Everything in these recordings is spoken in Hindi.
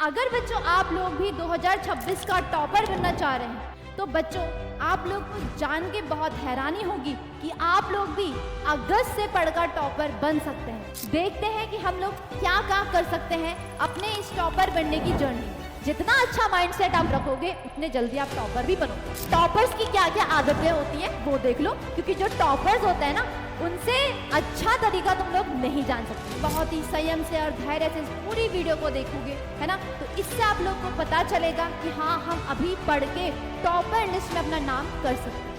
अगर बच्चों आप लोग भी 2026 का टॉपर बनना चाह रहे हैं तो बच्चों आप लोग को जान के बहुत हैरानी होगी कि आप लोग भी अगस्त से पढ़कर टॉपर बन सकते हैं। देखते हैं कि हम लोग क्या क्या कर सकते हैं अपने इस टॉपर बनने की जर्नी। जितना अच्छा माइंडसेट आप रखोगे उतने जल्दी आप टॉपर भी बनोगे। टॉपर्स की क्या क्या आदतें होती हैं वो देख लो, क्योंकि जो टॉपर्स होते हैं ना उनसे अच्छा तरीका तुम लोग नहीं जान सकते। बहुत ही संयम से और धैर्य से पूरी वीडियो को देखोगे, है ना, तो इससे आप लोग को पता चलेगा कि हाँ हम अभी पढ़ के टॉपर लिस्ट में अपना नाम कर सकते हैं।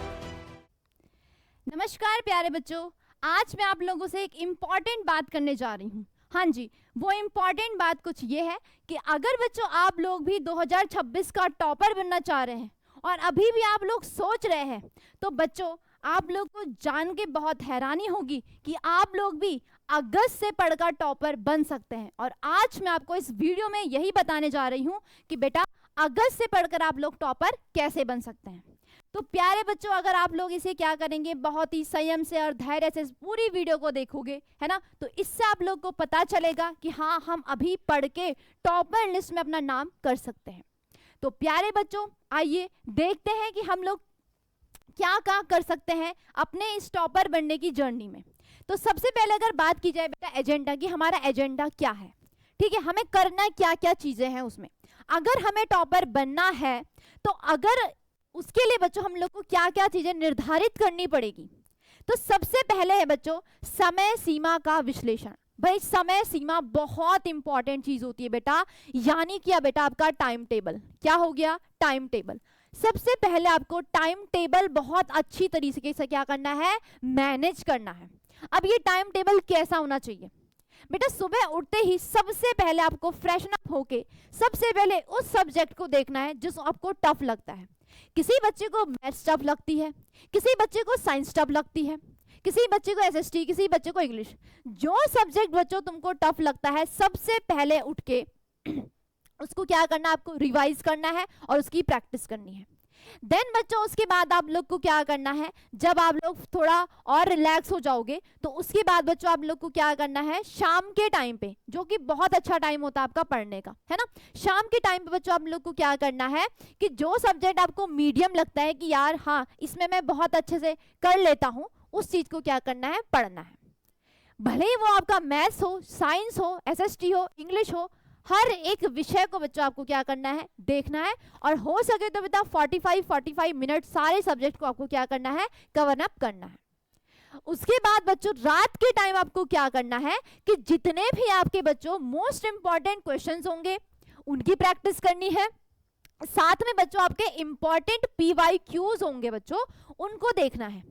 नमस्कार प्यारे बच्चों, आज मैं आप लोगों से एक इम्पॉर्टेंट बात करने जा रही हूँ। हाँ जी, वो इम्पॉर्टेंट बात कुछ ये है कि अगर बच्चों आप लोग भी 2026 का टॉपर बनना चाह रहे हैं और अभी भी आप लोग सोच रहे हैं तो बच्चों आप लोग को जान के बहुत हैरानी होगी कि आप लोग भी अगस्त से पढ़कर टॉपर बन सकते हैं। और आज मैं आपको इस वीडियो में यही बताने जा रही हूँ कि बेटा अगस्त से पढ़कर आप लोग टॉपर कैसे बन सकते हैं। तो प्यारे बच्चों अगर आप लोग इसे क्या करेंगे, बहुत ही संयम से और धैर्य से पूरी वीडियो को देखोगे, है ना, तो इससे आप लोग को पता चलेगा कि हाँ हम अभी पढ़ के टॉपर लिस्ट में अपना नाम कर सकते हैं। तो प्यारे बच्चों आइए देखते हैं कि हम लोग क्या क्या कर सकते हैं अपने इस टॉपर बनने की जर्नी में। तो सबसे पहले अगर बात की जाए बेटा एजेंडा की, हमारा एजेंडा क्या है, ठीक है, हमें करना क्या क्या चीजें हैं उसमें। अगर हमें टॉपर बनना है तो अगर उसके लिए बच्चों हम लोग को क्या क्या चीजें निर्धारित करनी पड़ेगी। तो सबसे पहले है बच्चों समय सीमा का विश्लेषण। भाई समय सीमा बहुत इंपॉर्टेंट चीज होती है बेटा, यानी कि बेटा आपका टाइम टेबल। क्या हो गया? Time table. सबसे पहले आपको टाइम टेबल बहुत अच्छी तरीके से क्या करना है, मैनेज करना है। अब ये टाइम टेबल कैसा होना चाहिए बेटा, सुबह उठते ही सबसे पहले आपको फ्रेशन अप होके सबसे पहले उस सब्जेक्ट को देखना है जो आपको टफ लगता है। किसी बच्चे को मैथ्स टफ लगती है, किसी बच्चे को साइंस टफ लगती है, किसी बच्चे को एसएसटी, किसी बच्चे को इंग्लिश। जो सब्जेक्ट बच्चों तुमको टफ लगता है सबसे पहले उठ के उसको क्या करना है, आपको रिवाइज करना है और उसकी प्रैक्टिस करनी है। देन बच्चों उसके बाद आप लोग को क्या करना है, जब आप लोग थोड़ा और रिलैक्स हो जाओगे तो उसके बाद बच्चों आप लोग को क्या करना है, शाम के टाइम पे, जो कि बहुत अच्छा टाइम होता है आपका पढ़ने का, है ना, शाम के टाइम पे बच्चों आप लोग को क्या करना है कि जो सब्जेक्ट आपको मीडियम लगता है कि यार हाँ इसमें मैं बहुत अच्छे से कर लेता हूँ, उस चीज को क्या करना है, पढ़ना है। भले ही वो आपका मैथ्स हो, साइंस हो, एसएसटी हो, इंग्लिश हो, हर एक विषय को बच्चों आपको क्या करना है, देखना है। और हो सके तो बेटा 45 मिनट सारे सब्जेक्ट को आपको क्या करना है, कवर अप करना है। उसके बाद बच्चों रात के टाइम आपको क्या करना है कि जितने भी आपके बच्चों मोस्ट इंपॉर्टेंट क्वेश्चंस होंगे उनकी प्रैक्टिस करनी है। साथ में बच्चों आपके इंपॉर्टेंट PYQs होंगे बच्चों, उनको देखना है।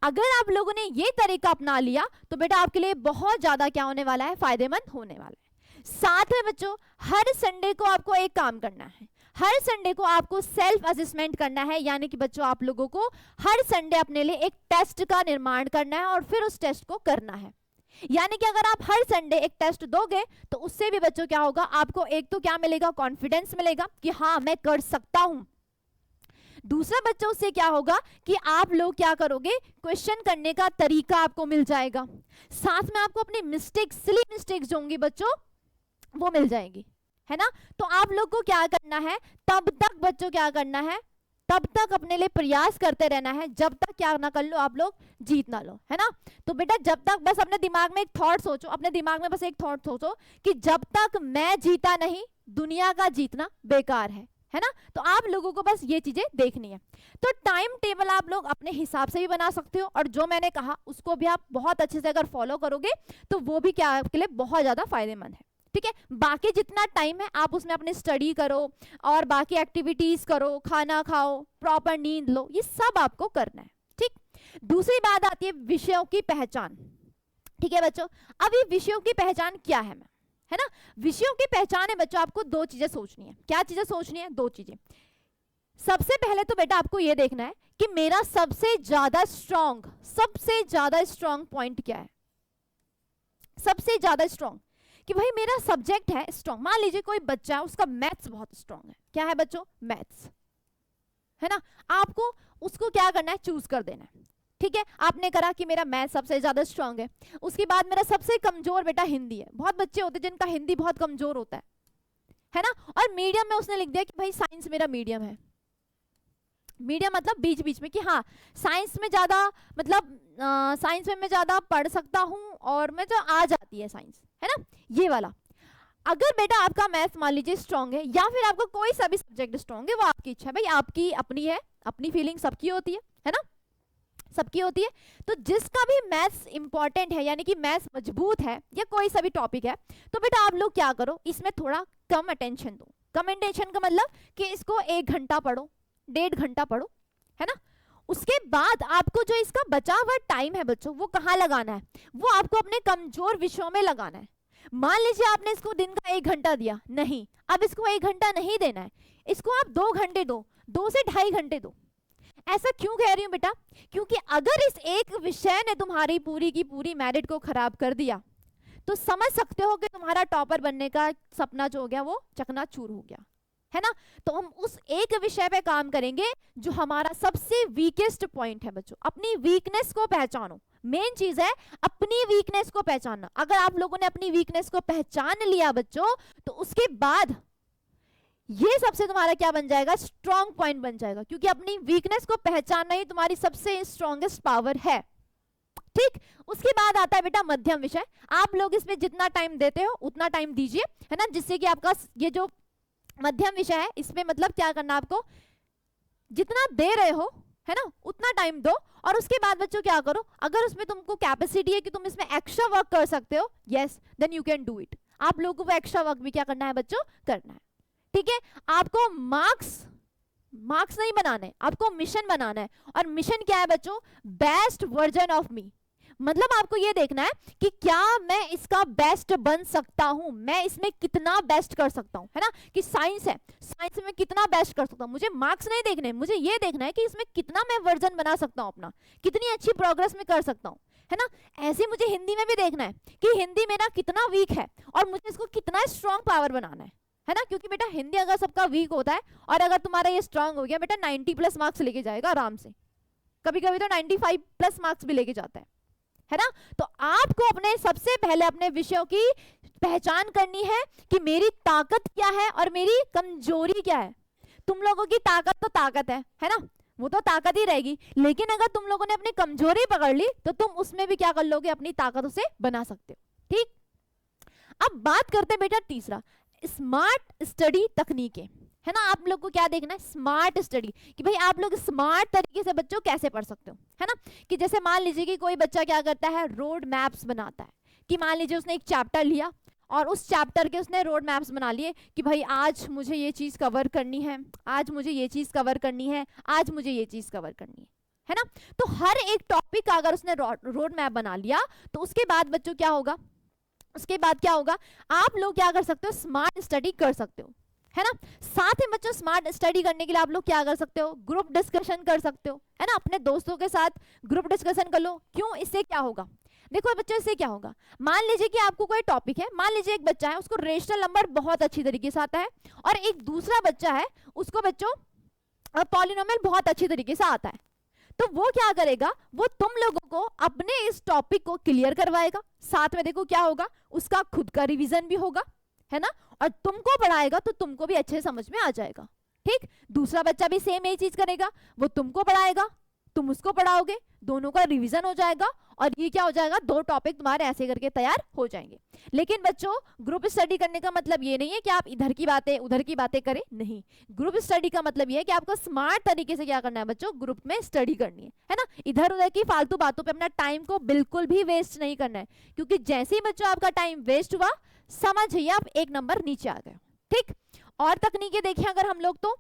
अगर आप लोगों ने ये तरीका अपना लिया तो बेटा आपके लिए बहुत ज्यादा क्या होने वाला है, फायदेमंद होने वाला है। साथ में बच्चों हर संडे को आपको एक काम करना है, हर संडे को आपको सेल्फ असेसमेंट करना है, यानी कि बच्चों आप लोगों को हर संडे अपने लिए एक टेस्ट का निर्माण करना है और फिर उस टेस्ट को करना है। यानी कि अगर आप हर संडे एक टेस्ट दोगे तो उससे भी बच्चों क्या होगा, आपको एक तो क्या मिलेगा, कॉन्फिडेंस मिलेगा कि हाँ मैं कर सकता हूं। दूसरा बच्चों उससे क्या होगा कि आप लोग क्या करोगे, क्वेश्चन करने का तरीका आपको मिल जाएगा। साथ में आपको अपनी मिस्टेक्स, सिली मिस्टेक्स जो होंगी बच्चों वो मिल जाएगी, है ना। तो आप लोग को क्या करना है, तब तक बच्चों क्या करना है, तब तक अपने लिए प्रयास करते रहना है जब तक क्या ना कर लो, आप लोग जीत ना लो, है ना। तो बेटा जब तक बस अपने दिमाग में एक थॉट सोचो, अपने दिमाग में बस एक थॉट सोचो कि जब तक मैं जीता नहीं दुनिया का जीतना बेकार है ना। तो आप लोगों को बस ये चीजें देखनी है। तो टाइम टेबल आप लोग अपने हिसाब से भी बना सकते हो और जो मैंने कहा उसको भी आप बहुत अच्छे से अगर फॉलो करोगे तो वो भी क्या आपके लिए बहुत ज्यादा फायदेमंद है, ठीक है। बाकी जितना टाइम है आप उसमें अपनी स्टडी करो और बाकी एक्टिविटीज करो, खाना खाओ, प्रॉपर नींद लो, ये सब आपको करना है, ठीक। दूसरी बात आती है विषयों की पहचान, ठीक है बच्चों। अब ये विषयों की पहचान क्या है ना। विषयों की पहचान है बच्चों, आपको दो चीजें सोचनी है। क्या चीजें सोचनी है? दो चीजें। सबसे पहले तो बेटा आपको यह देखना है कि मेरा सबसे ज्यादा स्ट्रॉन्ग पॉइंट क्या है, सबसे ज्यादा स्ट्रॉन्ग, कि भाई मेरा सब्जेक्ट है स्ट्रॉन्ग। मान लीजिए कोई बच्चा है उसका मैथ्स बहुत स्ट्रॉन्ग है, क्या है बच्चों, मैथ्स, है ना। आपको उसको क्या करना है, चूज कर देना है, ठीक है। आपने करा कि मेरा मैथ सबसे ज्यादा स्ट्रांग है। उसके बाद मेरा सबसे कमजोर बेटा हिंदी है। बहुत बच्चे होते हैं जिनका हिंदी बहुत कमजोर होता है ना। और मीडियम में उसने लिख दिया कि भाई साइंस मेरा मीडियम है। मीडियम मतलब बीच बीच में, कि हाँ साइंस में ज्यादा मतलब साइंस में मैं ज्यादा पढ़ सकता हूँ और मैं जो आ जाती है साइंस, है ना, ये वाला। अगर बेटा आपका मैथ मान लीजिए स्ट्रांग है या फिर आपका कोई सा भी सब्जेक्ट स्ट्रांग है, वो आपकी इच्छा है भाई, आपकी अपनी है, अपनी फीलिंग सबकी होती है ना, सबकी होती है। तो जिसका भी मैथ्स इंपॉर्टेंट है यानी कि मैथ्स मजबूत है या कोई सा भी टॉपिक है, तो बेटा आप लोग क्या करो, इसमें थोड़ा कम अटेंशन दो। कम अटेंशन का मतलब कि इसको 1 घंटा पढ़ो, 1.5 घंटा पढ़ो, है ना। उसके बाद आपको जो इसका बचा हुआ टाइम है बच्चों, वो कहाँ लगाना है, वो आपको अपने कमजोर विषयों में लगाना है। मान लीजिए आपने इसको दिन का 1 घंटा दिया, नहीं, अब इसको 1 घंटा नहीं देना है, इसको आप 2 घंटे दो, 2 से 2.5 घंटे दो। ऐसा क्यों कह रही हूं बेटा, क्योंकि अगर इस एक विषय ने तुम्हारी पूरी की पूरी मेरिट को खराब कर दिया, तो समझ सकते हो कि तुम्हारा टॉपर बनने का सपना जो हो गया वो चकनाचूर हो गया, है ना। तो हम उस एक विषय पे काम करेंगे जो हमारा सबसे वीकेस्ट पॉइंट है बच्चों। अपनी वीकनेस को पहचानो, मेन चीज है अपनी वीकनेस को पहचानना। अगर आप लोगों ने अपनी वीकनेस को पहचान लिया बच्चों, तो उसके बाद ये सबसे तुम्हारा क्या बन जाएगा, स्ट्रॉन्ग पॉइंट बन जाएगा, क्योंकि अपनी वीकनेस को पहचानना ही तुम्हारी सबसे स्ट्रॉन्गेस्ट पावर है। ठीक, उसके बाद आता है बेटा मध्यम विषय। आप लोग इसमें जितना टाइम देते हो उतना टाइम दीजिए, है ना, जिससे कि आपका ये जो मध्यम विषय है इसमें मतलब क्या करना, आपको जितना दे रहे हो, है ना, उतना टाइम दो। और उसके बाद बच्चों क्या करो, अगर उसमें तुमको कैपेसिटी है कि तुम इसमें एक्स्ट्रा वर्क कर सकते हो, yes then you can do it. आप लोगों को वो एक्स्ट्रा वर्क भी क्या करना है बच्चों, करना है। ठीक है, आपको मार्क्स नहीं बनाने, आपको मिशन बनाना है। और मिशन क्या है बच्चों, बेस्ट वर्जन ऑफ मी। मतलब आपको ये देखना है कि क्या मैं इसका बेस्ट बन सकता हूं, मैं इसमें कितना बेस्ट कर सकता हूं, है ना। कि साइंस है, साइंस में कितना बेस्ट कर सकता हूं, मुझे मार्क्स नहीं देखने, मुझे ये देखना है कि इसमें कितना मैं वर्जन बना सकता हूं अपना, कितनी अच्छी प्रोग्रेस में कर सकता हूं, है ना। ऐसे मुझे हिंदी में भी देखना है कि हिंदी मेरा कितना वीक है और मुझे इसको कितना स्ट्रॉन्ग पावर बनाना है ना। क्योंकि बेटा हिंदी अगर सबका वीक होता है और अगर तुम्हारा ये स्ट्रांग हो गया, बेटा 90+ मार्क्स लेके जाएगा आराम से, कभी कभी तो 95+ मार्क्स भी लेके जाता है ना। तो आपको अपने सबसे पहले अपने विषयों की पहचान करनी है कि मेरी ताकत क्या है और मेरी कमजोरी क्या है। तुम लोगों की ताकत तो ताकत है ना, वो तो ताकत ही रहेगी, लेकिन अगर तुम लोगों ने अपनी कमजोरी पकड़ ली तो तुम उसमें भी क्या कर लोगे, अपनी ताकत उसे बना सकते हो। ठीक, अब बात करते हैं बेटा तीसरा, स्मार्ट स्टडी तकनीकें, है ना। आप लोग को क्या देखना है, स्मार्ट स्टडी, कि भाई आप लोग स्मार्ट तरीके से बच्चों कैसे पढ़ सकते हो, है ना। कि जैसे मान लीजिए कि कोई बच्चा क्या करता है, रोड मैप्स बनाता है, कि मान लीजिए उसने एक चैप्टर लिया और उस चैप्टर के उसने रोड मैप्स बना लिए कि भाई आज मुझे ये चीज कवर करनी है, आज मुझे ये चीज कवर करनी है, आज मुझे ये चीज कवर करनी है ना। तो हर एक टॉपिक का अगर उसने रोड मैप बना लिया, तो उसके बाद बच्चों क्या होगा, उसके बाद क्या होगा, आप लोग क्या कर सकते हो, स्मार्ट स्टडी कर सकते हो, है ना। साथ ही बच्चों स्मार्ट स्टडी करने के लिए आप लोग क्या कर सकते हो, ग्रुप डिस्कशन कर सकते हो, है ना। अपने दोस्तों के साथ ग्रुप डिस्कशन कर लो। क्यों, इससे क्या होगा, देखो बच्चों इससे क्या होगा, मान लीजिए कि आपको कोई टॉपिक है, मान लीजिए एक बच्चा है उसको रेशनल नंबर बहुत अच्छी तरीके से आता है और एक दूसरा बच्चा है उसको बच्चों पॉलिनोमियल बहुत अच्छी तरीके से आता है, तो वो क्या करेगा, वो तुम लोगों को अपने इस टॉपिक को क्लियर करवाएगा, साथ में देखो क्या होगा, उसका खुद का रिवीजन भी होगा, है ना, और तुमको पढ़ाएगा तो तुमको भी अच्छे समझ में आ जाएगा। ठीक, दूसरा बच्चा भी सेम यही चीज करेगा, वो तुमको पढ़ाएगा, तुम उसको पढ़ाओगे, दोनों का रिवीजन हो जाएगा और ये क्या हो जाएगा, 2 टॉपिक तुम्हारे ऐसे करके तैयार हो जाएंगे। लेकिन बच्चों ग्रुप स्टडी करने का मतलब ये नहीं है कि आप इधर की बातें उधर की बातें करें, नहीं। ग्रुप स्टडी का मतलब ये है कि आपको स्मार्ट तरीके से क्या करना है बच्चों, ग्रुप में स्टडी करनी है ना। इधर उधर की फालतू बातों पे अपना टाइम को बिल्कुल भी वेस्ट नहीं करना है, क्योंकि जैसे ही बच्चों आपका टाइम वेस्ट हुआ, समझिए आप 1 नंबर नीचे आ गए। ठीक, और तकनीकें देखें अगर हम लोग, तो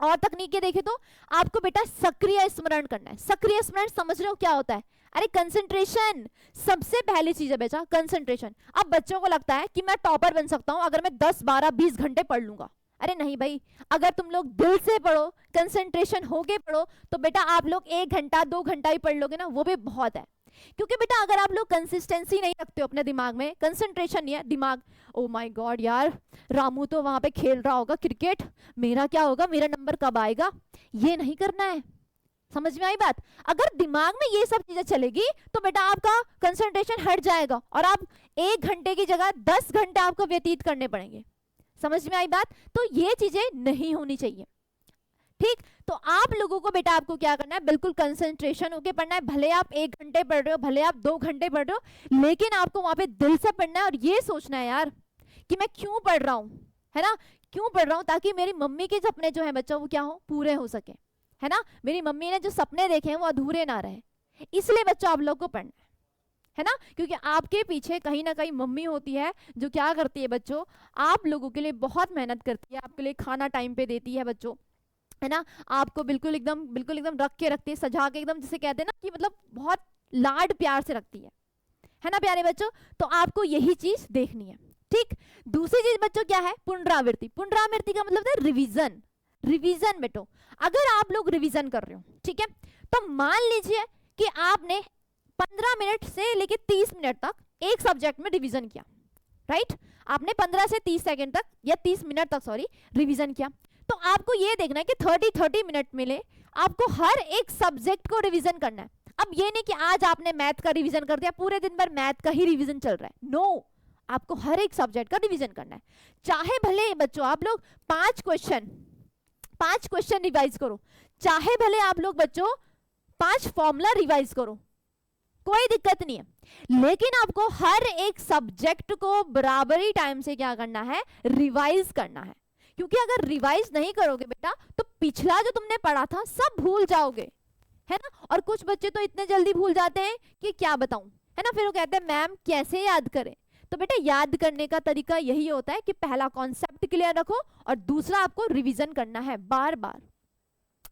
और तकनीकें देखें तो आपको बेटा सक्रिय स्मरण करना है। सक्रिय स्मरण समझ रहे हो क्या होता है, अरे कंसंट्रेशन, सबसे पहली चीज है बेटा कंसंट्रेशन। अब बच्चों को लगता है कि मैं टॉपर बन सकता हूं अगर मैं 10, 12, 20 घंटे पढ़ लूंगा। अरे नहीं भाई, अगर तुम लोग दिल से पढ़ो, कंसंट्रेशन होके पढ़ो, तो बेटा आप लोग 1 घंटा 2 घंटा ही पढ़ लोगे ना, वो भी बहुत है। क्योंकि बेटा अगर आप लोग कंसिस्टेंसी नहीं रखते हो अपने दिमाग में, कंसंट्रेशन नहीं है, दिमाग ओ माय गॉड यार रामू तो वहां पे खेल रहा होगा क्रिकेट, मेरा क्या होगा, मेरा नंबर कब आएगा, ये नहीं करना है। समझ में आई बात, अगर दिमाग में ये सब चीजें चलेगी तो बेटा आपका कंसंट्रेशन हट जाएगा और आप 1 घंटे की जगह 10 घंटे आपको व्यतीत करने पड़ेंगे। समझ में आई बात? तो ये चीजें नहीं होनी चाहिए, ठीक। तो आप लोगों को बेटा आपको क्या करना है, बिल्कुल कंसंट्रेशन होके पढ़ना है। भले आप 1 घंटे पढ़ रहे हो, भले आप 2 घंटे पढ़ रहे हो, लेकिन आपको वहां पे दिल से पढ़ना है और ये सोचना है यार कि मैं क्यों पढ़ रहा हूँ, है ना, क्यों पढ़ रहा हूँ, ताकि मेरी मम्मी के सपने जो है बच्चों वो क्या हो, पूरे हो सके, है ना। मेरी मम्मी ने जो सपने देखे हैं वो अधूरे ना रहे, इसलिए बच्चों आप लोग को पढ़ना है ना, क्योंकि आपके पीछे कहीं ना कहीं मम्मी होती है जो क्या करती है बच्चों, आप लोगों के लिए बहुत मेहनत करती है, आपके लिए खाना टाइम पे देती है बच्चों, है ना, आपको बिल्कुल एकदम रख के रखती है, सजा के एकदम, जिसे कहते हैं ना कि मतलब बहुत लाड प्यार से रखती है ना प्यारे बच्चों। तो आपको यही चीज देखनी है, ठीक। दूसरी चीज बच्चों क्या है, पुनरावृत्ति। पुनरावृत्ति का मतलब है रिवीजन। रिवीजन बेटो, अगर आप लोग रिवीजन कर रहे हो, ठीक है, तो मान लीजिए कि आपने 15 मिनट से लेके 30 मिनट तक एक सब्जेक्ट में रिवीजन किया, राइट। आपने 15 से 30 सेकंड तक या 30 मिनट तक सॉरी रिवीजन किया, तो आपको ये देखना है कि 30 मिनट मिले आपको हर एक सब्जेक्ट को रिवीजन करना है। अब ये नहीं कि आज आपने मैथ का रिवीजन कर दिया, पूरे दिन भर मैथ का ही रिवीजन चल रहा है, नो, आपको हर एक सब्जेक्ट का रिवीजन करना है। चाहे भले बच्चों आप लोग 5 क्वेश्चन रिवाइज करो, चाहे भले आप लोग बच्चों 5 फॉर्मूला रिवाइज करो, कोई दिक्कत नहीं है, लेकिन आपको हर एक सब्जेक्ट को बराबरी टाइम से क्या करना है, रिवाइज करना है। क्योंकि अगर रिवाइज नहीं करोगे बेटा तो पिछला जो तुमने पढ़ा था सब भूल जाओगे, है ना। और कुछ बच्चे तो इतने जल्दी भूल जाते हैं कि क्या बताऊं, है ना, फिर वो कहते हैं मैम कैसे याद करें। तो बेटा याद करने का तरीका यही होता है कि पहला कॉन्सेप्ट क्लियर रखो और दूसरा आपको रिवीजन करना है बार बार,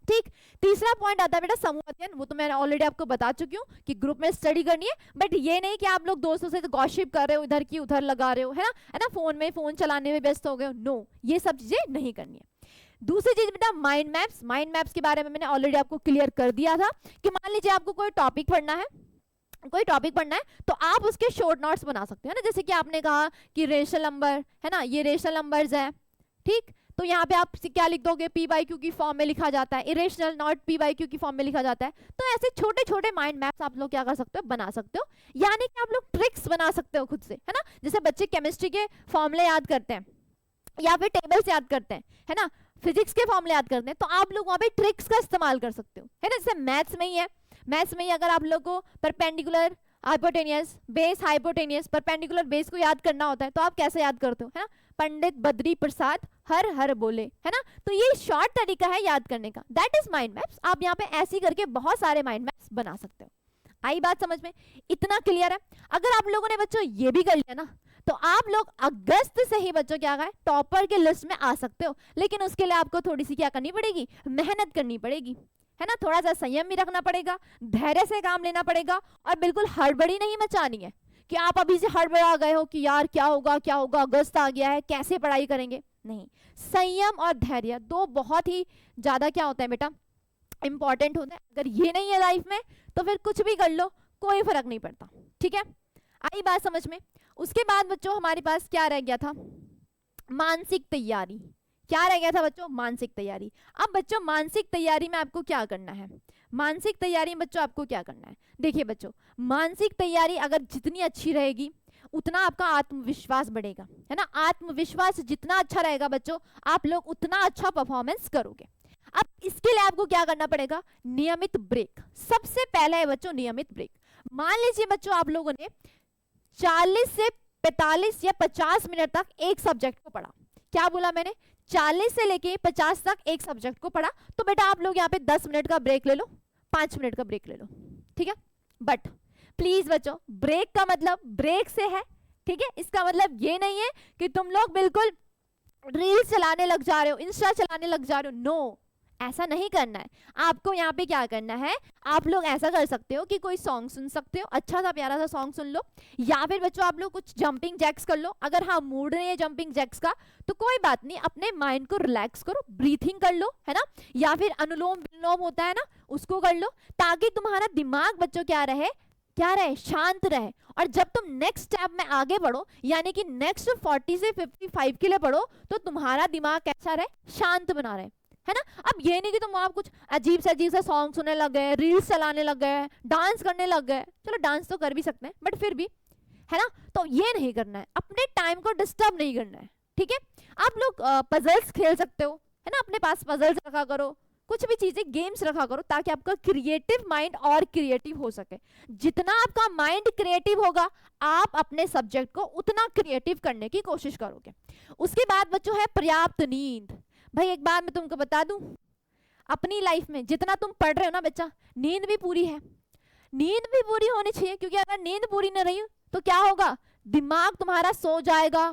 ठीक। तीसरा पॉइंट आता है बेटा समूह अध्ययन। वो तो मैंने ऑलरेडी आपको बता चुकी हूँ कि ग्रुप में स्टडी करनी है, बट ये नहीं कि आप लोग दोस्तों से गॉसिप कर रहे हो, इधर की उधर लगा रहे हो, है ना, फोन चलाने में व्यस्त हो गए हो, नो, ये सब चीजें नहीं करनी है। दूसरी चीज बेटा माइंड मैप्स। माइंड मैप्स के बारे में मैंने ऑलरेडी आपको क्लियर कर दिया था कि मान लीजिए आपको कोई टॉपिक पढ़ना है, तो आप उसके शॉर्ट नोट्स बना सकते हो ना। जैसे कि आपने कहा कि रेशनल नंबर, है ना, ये रेशनल नंबर्स है, ठीक, तो यहाँ पे आप क्या लिख दोगे, पी बाई क्यू की फॉर्म में लिखा जाता है, irrational not P by Q की फॉर्म में लिखा जाता है। तो ऐसे छोटे छोटे माइंड मैप्स आप लोग क्या कर सकते हो, बना सकते हो, यानी कि आप लोग ट्रिक्स बना सकते हो खुद से, है ना। जैसे बच्चे केमिस्ट्री के फॉर्मूले याद करते हैं या फिर टेबल्स याद करते हैं, है ना, फिजिक्स के फॉर्मूले याद करते हैं, तो आप लोग वहां पे ट्रिक्स का इस्तेमाल कर सकते हो, है ना। जैसे मैथ्स में ही अगर आप लोग को perpendicular hypotenuse base, hypotenuse perpendicular base को याद करना होता है, तो आप कैसे याद करते हो, है ना, पंडित बद्री प्रसाद हर हर बोले, है ना। तो ये शॉर्ट तरीका है याद करने का, दैट इज माइंड मैप्स। आप यहाँ पे ऐसे करके बहुत सारे माइंड मैप्स बना सकते हो। आई बात समझ में, इतना क्लियर है। अगर आप लोगों ने बच्चों ये भी कर लिया ना, तो आप लोग अगस्त से ही बच्चों क्या गए, टॉपर के लिस्ट में आ सकते हो। लेकिन उसके लिए आपको थोड़ी सी क्या करनी पड़ेगी, मेहनत करनी पड़ेगी, है ना, थोड़ा सा संयम भी रखना पड़ेगा, धैर्य से काम लेना पड़ेगा, और बिल्कुल हड़बड़ी नहीं मचानी है कि आप अभी से हड़बड़ा गए हो कि यार क्या होगा, अगस्त आ गया है, कैसे पढ़ाई करेंगे। नहीं, संयम और धैर्य दो बहुत ही ज्यादा क्या होता है बेटा, इंपॉर्टेंट होता है। अगर ये नहीं है लाइफ में तो फिर कुछ भी कर लो, कोई फर्क नहीं पड़ता, ठीक है। आई बात समझ में। उसके बाद बच्चों हमारे पास क्या रह गया था, मानसिक तैयारी। क्या रह गया था बच्चों, मानसिक तैयारी। अब बच्चों मानसिक तैयारी में आपको क्या करना है, मानसिक तैयारी में बच्चों आपको क्या करना है, देखिए बच्चों, मानसिक तैयारी अगर जितनी अच्छी रहेगी उतना आपका आत्मविश्वास बढ़ेगा, है ना। आत्मविश्वास जितना अच्छा रहेगा बच्चों, आप लोग उतना अच्छा परफॉर्मेंस करोगे। अब इसके लिए आपको क्या करना पड़ेगा, नियमित ब्रेक। सबसे पहले है बच्चों नियमित ब्रेक। मान लीजिए बच्चों आप लोगों ने 40 से 45 या 50 मिनट तक एक सब्जेक्ट को पढ़ा। क्या बोला मैंने, 40 से लेके 50 तक एक सब्जेक्ट को पढ़ा, तो बेटा आप लोग यहाँ पे 10 मिनट का ब्रेक ले लो, 5 मिनट का ब्रेक ले लो, ठीक है। बट प्लीज बच्चों, ब्रेक का मतलब ब्रेक से है, ठीक है। इसका मतलब ये नहीं है कि तुम लोग बिल्कुल रील चलाने लग जा रहे हो, इंस्टा चलाने लग जा रहे हो, नो, ऐसा नहीं करना है। आपको यहाँ पे क्या करना है, आप लोग ऐसा कर सकते हो कि कोई सॉन्ग सुन सकते हो, अच्छा सा प्यारा सा सॉन्ग सुन लो, या फिर बच्चों आप लोग कुछ जंपिंग जैक्स कर लो। अगर हाँ मूड नहीं है जंपिंग जैक्स का तो कोई बात नहीं, अपने माइंड को रिलैक्स करो, ब्रीथिंग कर लो, है ना, या फिर अनुलोम विलोम होता है ना, उसको कर लो, ताकि तुम्हारा दिमाग बच्चों क्या रहे, शांत रहे। और जब तुम नेक्स्ट स्टेप में आगे बढ़ो, यानी कि नेक्स्ट 40 से 55 के लिए बढ़ो, तो तुम्हारा दिमाग कैसा रहे, शांत बना रहे, है ना। अब ये नहीं कि तुम आप कुछ अजीब से सॉन्ग सुनने लग गए, रील्स चलाने लग गए, डांस करने लग गए। चलो डांस तो कर भी सकते हैं, बट फिर भी, है ना, तो ये नहीं करना है, अपने टाइम को डिस्टर्ब नहीं करना है, ठीक है, आप लोग पजल्स खेल सकते हो, है ना, अपने पास पजल्स रखा करो, कुछ भी चीजें गेम्स रखा करो ताकि आपका क्रिएटिव माइंड और क्रिएटिव हो सके। जितना आपका माइंड क्रिएटिव होगा आप अपने सब्जेक्ट को उतना क्रिएटिव करने की कोशिश करोगे। उसके बाद बच्चों है पर्याप्त नींद। भाई एक बात मैं तुमको बता दूं, अपनी लाइफ में जितना तुम पढ़ रहे हो ना बच्चा, नींद भी पूरी है, नींद भी पूरी होनी चाहिए, क्योंकि अगर नींद पूरी न रही तो क्या होगा, दिमाग तुम्हारा सो जाएगा।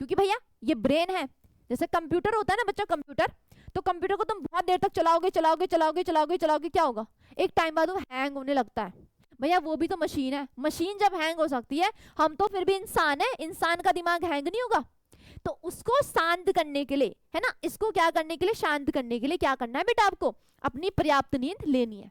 क्योंकि भैया ये ब्रेन है, जैसे कंप्यूटर होता है ना बच्चा, कंप्यूटर, तो कंप्यूटर को तुम बहुत देर तक चलाओगे चलाओगे चलाओगे चलाओगे चलाओगे, क्या होगा, एक टाइम बाद वो हैंग होने लगता है। भैया वो भी तो मशीन है, मशीन जब हैंग हो सकती है, हम तो फिर भी इंसान है, इंसान का दिमाग हैंग नहीं होगा। तो उसको शांत करने के लिए, है ना, इसको क्या करने के लिए, शांत करने के लिए क्या करना है बेटा, आपको अपनी पर्याप्त नींद लेनी है।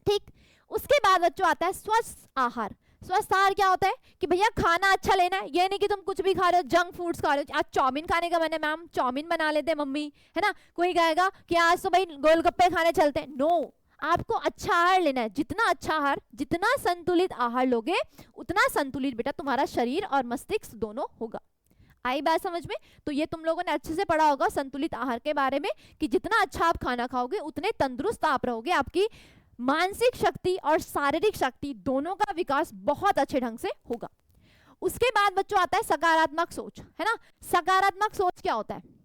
ठीक, उसके बाद बच्चों आता है स्वस्थ आहार। स्वस्थ आहार क्या होता है कि भैया खाना अच्छा लेना है, ये नहीं कि तुम कुछ भी खा रहे हो, जंक फूड्स खा रहे हो। आज चाउमीन खाने का मन है मैम, चाउमीन बना लेते हैं मम्मी, है ना, कोई कहेगा कि आज तो भाई गोलगप्पे खाने चलते हैं। नो, आपको अच्छा आहार लेना है। जितना अच्छा आहार, जितना संतुलित आहार लोगे उतना संतुलित बेटा तुम्हारा शरीर और मस्तिष्क दोनों होगा। आई बात समझ में? तो ये तुम लोगों ने अच्छे से पढ़ा होगा संतुलित आहार के बारे में, कि जितना अच्छा आप खाना खाओगे उतने तंदुरुस्त आप रहोगे, आपकी मानसिक शक्ति और शारीरिक शक्ति दोनों का विकास बहुत अच्छे ढंग से होगा। उसके बाद बच्चों आता है सकारात्मक सोच, है ना। सकारात्मक सोच क्या होता है,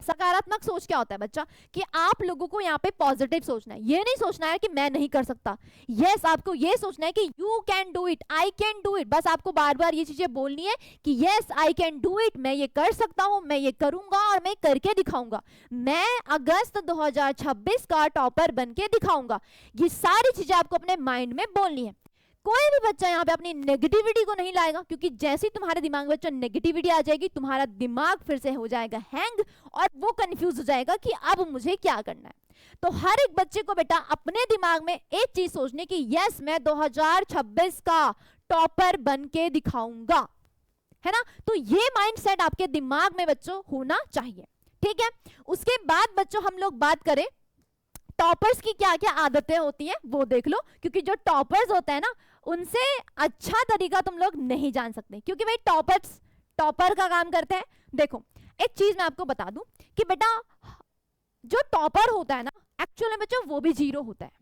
सकारात्मक सोच क्या होता है बच्चा, कि आप लोगों को यहाँ पे पॉजिटिव सोचना है। ये नहीं सोचना है कि मैं नहीं कर सकता, यस आपको ये सोचना है कि you can do it, I can do it. बस आपको बार बार ये चीजें बोलनी है कि yes I can do it, मैं ये कर सकता हूं, मैं ये करूंगा और मैं करके दिखाऊंगा, मैं अगस्त 2026 का टॉपर बन के दिखाऊंगा। ये सारी चीजें आपको अपने माइंड में बोलनी है। कोई भी बच्चा यहाँ पे अपनी नेगेटिविटी को नहीं लाएगा, क्योंकि जैसे ही तुम्हारे दिमाग में बच्चा नेगेटिविटी आ जाएगी, तुम्हारा दिमाग फिर से हो जाएगा हैंग और वो कंफ्यूज हो जाएगा कि अब मुझे क्या करना है। तो हर एक बच्चे को बेटा अपने दिमाग में एक चीज सोचने की, यस मैं 2026 का टॉपर बन के दिखाऊंगा, है ना। तो ये माइंडसेट आपके दिमाग में बच्चों होना चाहिए, ठीक है। उसके बाद बच्चों हम लोग बात करें टॉपर्स की क्या क्या आदतें होती हैं वो देख लो, क्योंकि जो टॉपर्स होता है ना उनसे अच्छा तरीका तुम लोग नहीं जान सकते, क्योंकि भाई टॉपर्स टॉपर का काम करते हैं। देखो एक चीज मैं आपको बता दूं कि बेटा जो टॉपर होता है ना एक्चुअल में बच्चों वो भी जीरो होता है,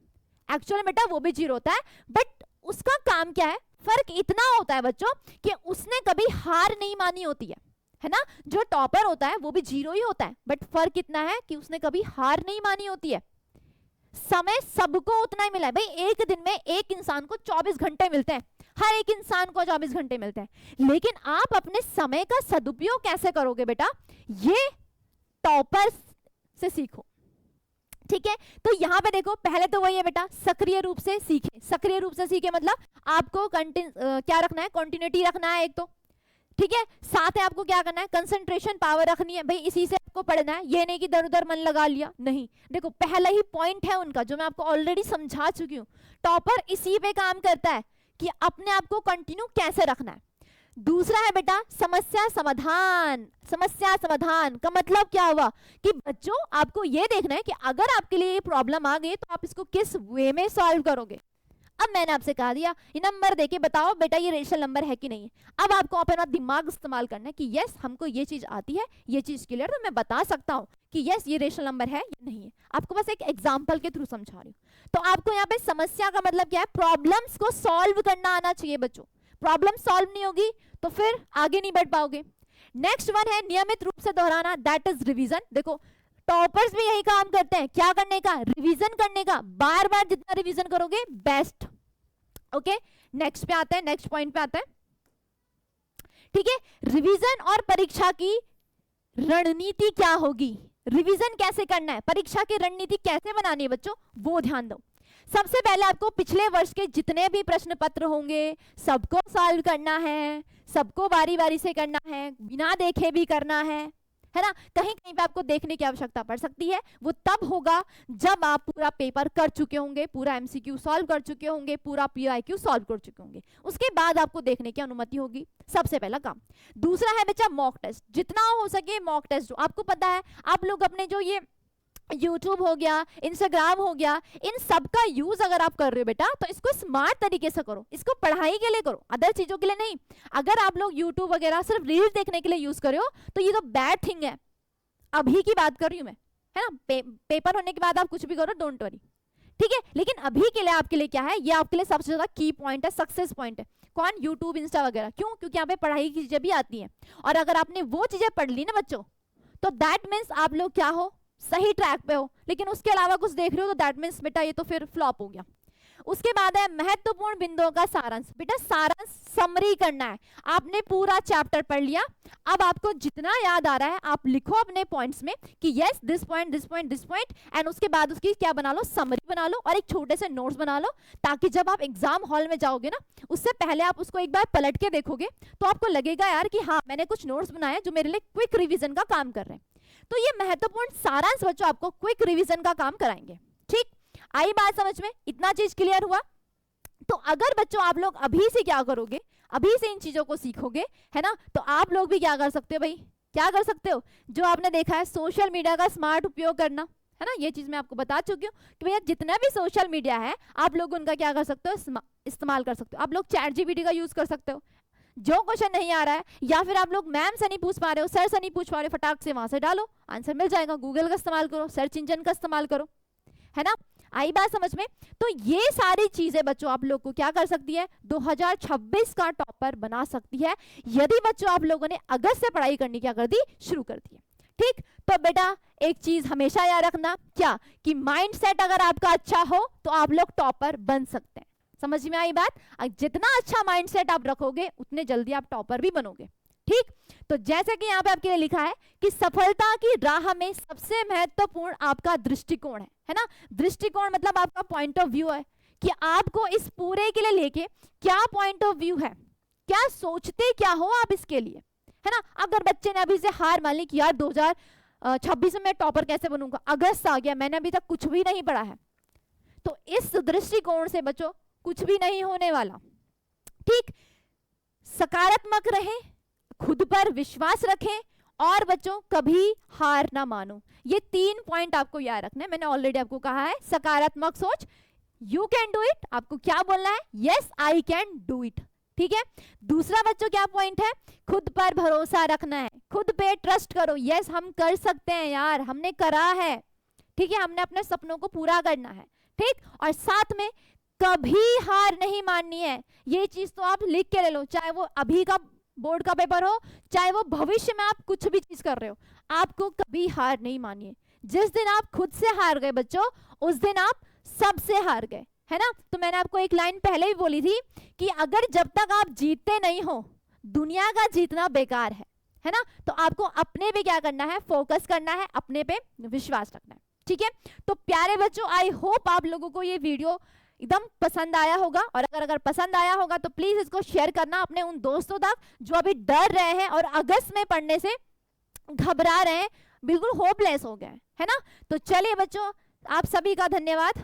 एक्चुअल में बेटा वो भी जीरो होता है, बट उसका काम क्या है, फर्क इतना होता है बच्चों कि उसने कभी हार नहीं मानी होती है ना। जो टॉपर होता है वो भी जीरो ही होता है, बट फर्क इतना है कि उसने कभी हार नहीं मानी होती है। समय सबको उतना ही मिला है भाई, एक दिन में एक इंसान को 24 घंटे मिलते हैं, हर एक इंसान को 24 घंटे मिलते हैं, लेकिन आप अपने समय का सदुपयोग कैसे करोगे बेटा, ये टॉपर्स से सीखो, ठीक है। तो यहाँ पे देखो पहले तो वही है बेटा, सक्रिय रूप से सीखे। सक्रिय रूप से सीखे मतलब आपको क्या रखना है, कंटिन्यूटी रखना है एक तो, ठीक है। साथ है आपको क्या करना है, कंसंट्रेशन पावर रखनी है, भाई इसी से आपको पढ़ना है, ये नहीं कि इधर उधर मन लगा लिया, नहीं। देखो पहला ही पॉइंट है उनका जो मैं आपको ऑलरेडी समझा चुकी हूँ, टॉपर इसी पे काम करता है कि अपने आप को कंटिन्यू कैसे रखना है। दूसरा है बेटा समस्या समाधान। समस्या समाधान का मतलब क्या हुआ कि बच्चों आपको ये देखना है कि अगर आपके लिए ये प्रॉब्लम आ गई तो आप इसको किस वे में सॉल्व करोगे। अब मैंने आपसे कहा दिया ये नंबर देके बताओ बेटा ये रेशनल नंबर है कि नहीं है। अब आपको अपना दिमाग इस्तेमाल करना है कि यस हमको ये चीज आती है, ये चीज क्लियर, तो मैं बता सकता हूँ कि यस ये रेशनल नंबर है या नहीं है। आपको बस एक एग्जांपल के थ्रू समझा रही हूँ। तो आपको यहाँ पे समस्या का मतलब क्या है, प्रॉब्लम्स को सॉल्व करना आना चाहिए बच्चों। प्रॉब्लम सॉल्व नहीं होगी तो फिर आगे नहीं बढ़ पाओगे। नेक्स्ट वन है नियमित रूप से दोहराना, दैट इज रिवीजन। देखो टॉपर्स भी यही काम करते हैं, क्या करने का, रिवीजन करने का। बार बार जितना रिवीजन करोगे बेस्ट। ओके नेक्स्ट पे आते हैं, नेक्स्ट पॉइंट पे आते हैं, ठीक है। रिवीजन और परीक्षा की रणनीति क्या होगी, रिवीजन कैसे करना है, परीक्षा की रणनीति कैसे बनानी है बच्चों, वो ध्यान दो। सबसे पहले आपको पिछले वर्ष के जितने भी प्रश्न पत्र होंगे सबको सॉल्व करना है, सबको बारी बारी से करना है, बिना देखे भी करना है ना। कहीं कहीं पे आपको देखने की आवश्यकता पड़ सकती है, वो तब होगा जब आप पूरा पेपर कर चुके होंगे, पूरा एमसीक्यू सॉल्व कर चुके होंगे, पूरा पीआईक्यू सॉल्व कर चुके होंगे, उसके बाद आपको देखने की अनुमति होगी। सबसे पहला काम। दूसरा है बच्चा मॉक टेस्ट, जितना हो सके मॉक टेस्ट। आपको पता है आप लोग अपने जो ये यूट्यूब हो गया, इंस्टाग्राम हो गया, इन सब का यूज अगर आप कर रहे हो बेटा तो इसको स्मार्ट तरीके से करो, इसको पढ़ाई के लिए करो, अदर चीजों के लिए नहीं। अगर आप लोग यूट्यूब वगैरह सिर्फ रील्स देखने के लिए यूज कर रहे हो तो ये तो बैड थिंग है। अभी की बात कर रही हूं मैं, है ना, पेपर होने के बाद आप कुछ भी करो, डोंट वरी, ठीक है। लेकिन अभी के लिए आपके लिए क्या है, ये आपके लिए सबसे ज्यादा की पॉइंट है, सक्सेस पॉइंट है। कौन? यूट्यूब, इंस्टा वगैरह। क्यों? क्योंकि यहाँ पे पढ़ाई की चीजें भी आती हैं, और अगर आपने वो चीजें पढ़ ली ना बच्चों, तो दैट मीन्स आप लोग क्या हो, सही ट्रैक पे हो। लेकिन उसके अलावा कुछ देख रहे हो तो दैट मीन्स बेटा ये तो फिर फ्लॉप हो गया। उसके बाद है महत्वपूर्ण बिंदुओं का सारांश। बेटा सारांश, समरी करना है। आपने पूरा चैप्टर पढ़ लिया, अब आपको जितना याद आ रहा है आप लिखो अपने पॉइंट्स में कि yes this point, this point, this point, and उसके बाद उसकी क्या बना लो, समरी बना लो, और एक छोटे से नोट्स बना लो, ताकि जब आप एग्जाम हॉल में जाओगे ना, उससे पहले आप उसको एक बार पलट के देखोगे तो आपको लगेगा यार कि हाँ मैंने कुछ नोट्स बनाए जो मेरे लिए क्विक रिविजन का काम कर रहे हैं। तो ये महत्वपूर्ण सारांश बच्चों आपको क्विक रिवीजन का काम कराएंगे। ठीक, आई बात समझ में? इतना चीज क्लियर हुआ? तो अगर बच्चों आप लोग अभी से क्या करोगे, अभी से इन चीजों को सीखोगे, है ना, तो आप लोग भी क्या कर सकते हो भाई, क्या कर सकते हो, जो आपने देखा है सोशल मीडिया का स्मार्ट उपयोग करना, है ना, ये चीज मैं आपको बता चुकी हूँ कि भैया जितना भी सोशल मीडिया है आप लोग उनका क्या कर सकते हो, इस्तेमाल कर सकते हो। आप लोग चैट जीपीटी का यूज कर सकते हो, जो क्वेश्चन नहीं आ रहा है या फिर आप लोग मैम से नहीं पूछ पा रहे हो, सर से नहीं पूछ पा रहे हो, फटाक से वहां से डालो, आंसर मिल जाएगा। गूगल का इस्तेमाल करो, सर्च इंजन का इस्तेमाल करो, है ना। आई बात समझ में? तो ये सारी चीजें बच्चों आप लोग को क्या कर सकती है, 2026 का टॉपर बना सकती है, यदि बच्चों आप लोगों ने अगस्त से पढ़ाई करनी क्या कर दी, शुरू कर दी है। ठीक, तो बेटा एक चीज हमेशा याद रखना, क्या कि माइंडसेट अगर आपका अच्छा हो तो आप लोग टॉपर बन सकते हैं। समझ में आई बात? जितना अच्छा माइंडसेट आप रखोगे उतने जल्दी आप टॉपर भी बनोगे। ठीक, तो जैसे कि यहाँ पे आपके लिए लिखा है कि सफलता की राह में सबसे महत्वपूर्ण आपका दृष्टिकोण है ना। दृष्टिकोण मतलब आपका पॉइंट ऑफ व्यू है कि आपको इस पूरे के लिए लेके क्या पॉइंट ऑफ व्यू है, क्या सोचते क्या हो आप इसके लिए, है ना। अगर बच्चे ने अभी से हार मान ली कि यार 2026 में मैं टॉपर कैसे बनूंगा, अगस्त आ गया मैंने अभी तक कुछ भी नहीं पढ़ा है, तो इस दृष्टिकोण से बच्चों कुछ भी नहीं होने वाला। ठीक, सकारात्मक रहें, खुद पर विश्वास रखें, और बच्चों कभी हार ना मानो। ये 3 पॉइंट आपको याद रखना है। मैंने ऑलरेडी आपको कहा है, सकारात्मक सोच, यू कैन डू इट, आपको क्या बोलना है, yes I can do it. ठीक है, दूसरा बच्चों क्या पॉइंट है, खुद पर भरोसा रखना है, खुद पे ट्रस्ट करो, यस हम कर सकते हैं यार, हमने करा है, ठीक है, हमने अपने सपनों को पूरा करना है। ठीक, और साथ में कभी हार नहीं माननी है। ये चीज तो आप लिख के ले लो, चाहे वो अभी का बोर्ड का पेपर हो, चाहे वो भविष्य में आप कुछ भी चीज कर रहे हो, आपको कभी हार नहीं माननी है। जिस दिन आप खुद से हार गए बच्चों, उस दिन आप सबसे हार गए, है ना। तो मैंने आपको एक लाइन पहले भी बोली थी कि अगर जब तक आप जीतते नहीं हो, दुनिया का जीतना बेकार है ना। तो आपको अपने पे क्या करना है, फोकस करना है, अपने पे विश्वास रखना है। ठीक है, तो प्यारे बच्चों आई होप आप लोगों को ये वीडियो एकदम पसंद आया होगा, और अगर पसंद आया होगा तो प्लीज इसको शेयर करना अपने उन दोस्तों तक जो अभी डर रहे हैं और अगस्त में पढ़ने से घबरा रहे हैं, बिल्कुल होपलेस हो गए, है ना। तो चलिए बच्चों, आप सभी का धन्यवाद।